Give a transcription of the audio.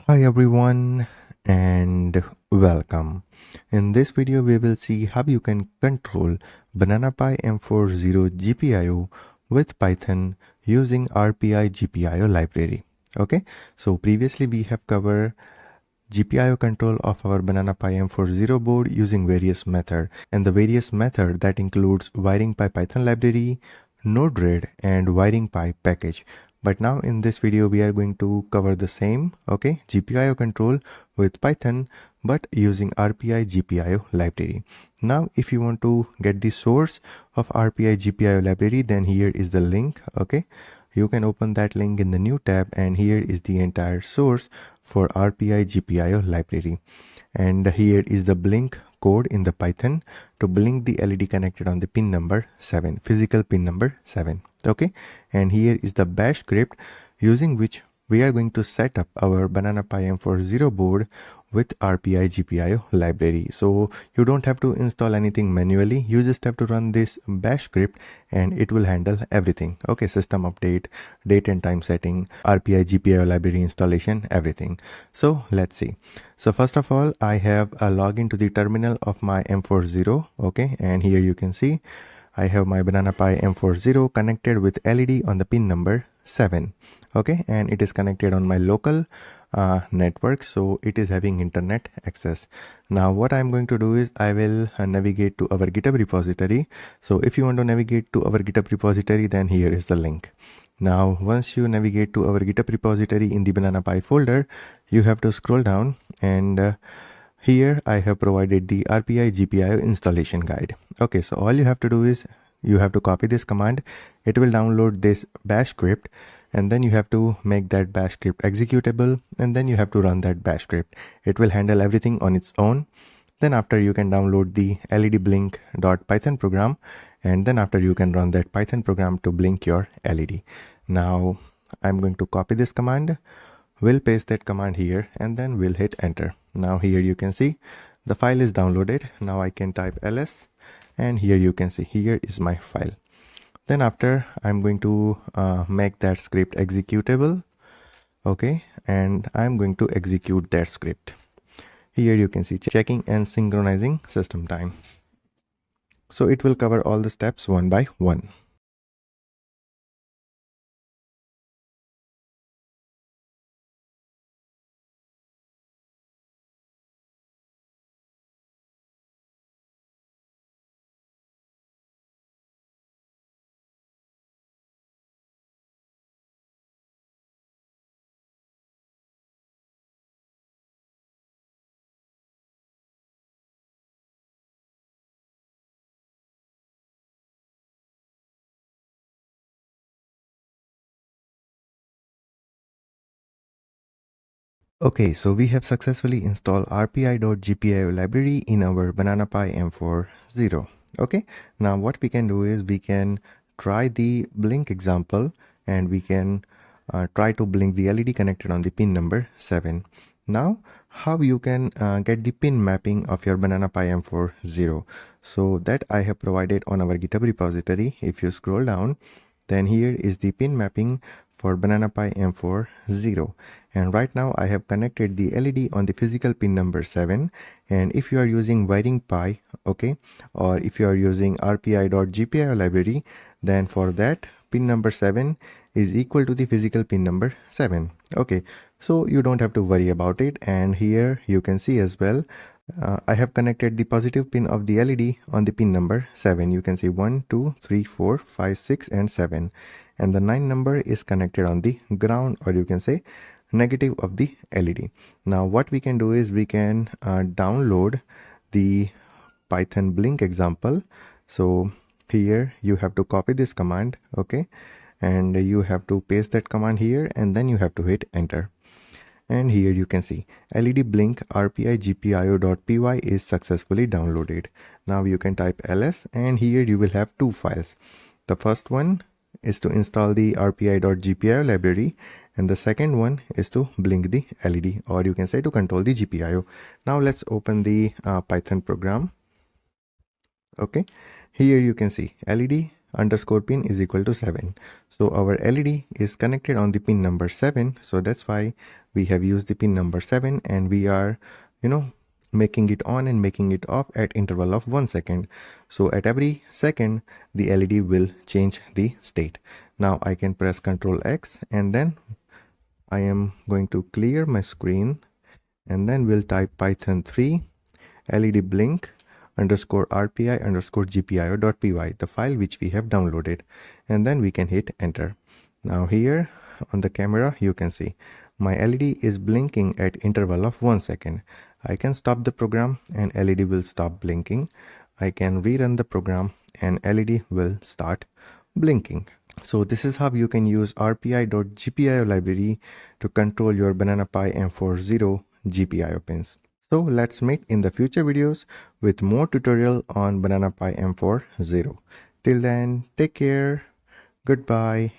Hi everyone and welcome. In this video we will see how you can control Banana Pi M4-Zero GPIO with Python using RPI.GPIO library. Okay, so previously we have covered GPIO control of our Banana Pi M4-Zero board using various method, and the various method that includes wiring pi Python library, Node-RED and wiring pi package. But now in this video we are going to cover the same GPIO control with Python but using RPI.GPIO library. Now if you want to get the source of RPI.GPIO library, then here is the link. You can open that link in the new tab, and here is the entire source for RPI.GPIO library. And here is the blink code in the Python to blink the LED connected on the pin number 7, physical pin number 7. Okay, and here is the bash script using which we are going to set up our Banana Pi M4-Zero board with RPI.GPIO library. So you don't have to install anything manually, you just have to run this bash script and it will handle everything. Okay, system update, date and time setting, RPI.GPIO library installation, everything. So let's see. So first of all, I have a login to the terminal of my M4-Zero. Okay, and here you can see I have my Banana Pi M4-Zero connected with LED on the pin number 7. Okay, and it is connected on my local network, so it is having internet access. Now what I'm going to do is I will navigate to our GitHub repository. So if you want to navigate to our GitHub repository, then here is the link. Now once you navigate to our GitHub repository in the Banana Pi folder, you have to scroll down, and here I have provided the RPI.GPIO installation guide. Okay, so all you have to do is you have to copy this command. It will download this bash script, and then you have to make that bash script executable, and then you have to run that bash script. It will handle everything on its own. Then after you can download the ledblink.python program, and then after you can run that Python program to blink your LED. Now I'm going to copy this command. We'll paste that command here and then we'll hit enter. Now here you can see the file is downloaded. Now I can type ls, and here you can see here is my file. Then after I'm going to make that script executable. Okay, and I'm going to execute that script. Here you can see checking and synchronizing system time. So it will cover all the steps one by one. Okay, so we have successfully installed RPI.GPIO library in our Banana Pi M4-Zero. Okay, now what we can do is we can try the blink example, and we can try to blink the LED connected on the pin number 7. Now, how you can get the pin mapping of your Banana Pi M4-Zero? So that I have provided on our GitHub repository. If you scroll down, then here is the pin mapping for Banana Pi M4-Zero, and right now I have connected the LED on the physical pin number 7. And if you are using wiring pi, okay, or if you are using RPI.GPIO library, then for that pin number 7 is equal to the physical pin number 7. Okay, so you don't have to worry about it. And here you can see as well, I have connected the positive pin of the LED on the pin number 7. You can see 1, 2, 3, 4, 5, 6 and 7, and the 9 number is connected on the ground, or you can say negative of the LED. Now what we can do is we can download the Python blink example. So here you have to copy this command, okay, and you have to paste that command here, and then you have to hit enter. And here you can see LED blink RPI.GPIO.py is successfully downloaded. Now you can type ls, and here you will have two files. The first one is to install the RPI.GPIO library, and the second one is to blink the LED, or you can say to control the GPIO. Now let's open the Python program. Okay, here you can see LED underscore pin is equal to 7. So our LED is connected on the pin number 7, so that's why we have used the pin number 7 and we are, making it on and making it off at interval of 1 second. So at every second, the LED will change the state. Now I can press Ctrl X and then I am going to clear my screen, and then we'll type Python 3 LED blink underscore RPI underscore GPIO.py, the file which we have downloaded, and then we can hit enter. Now here on the camera you can see my LED is blinking at interval of 1 second. I can stop the program and LED will stop blinking. I can rerun the program and LED will start blinking. So this is how you can use RPI.GPIO library to control your Banana Pi M4-Zero GPIO pins. So let's meet in the future videos with more tutorial on Banana Pi M4-Zero. Till then, take care, goodbye.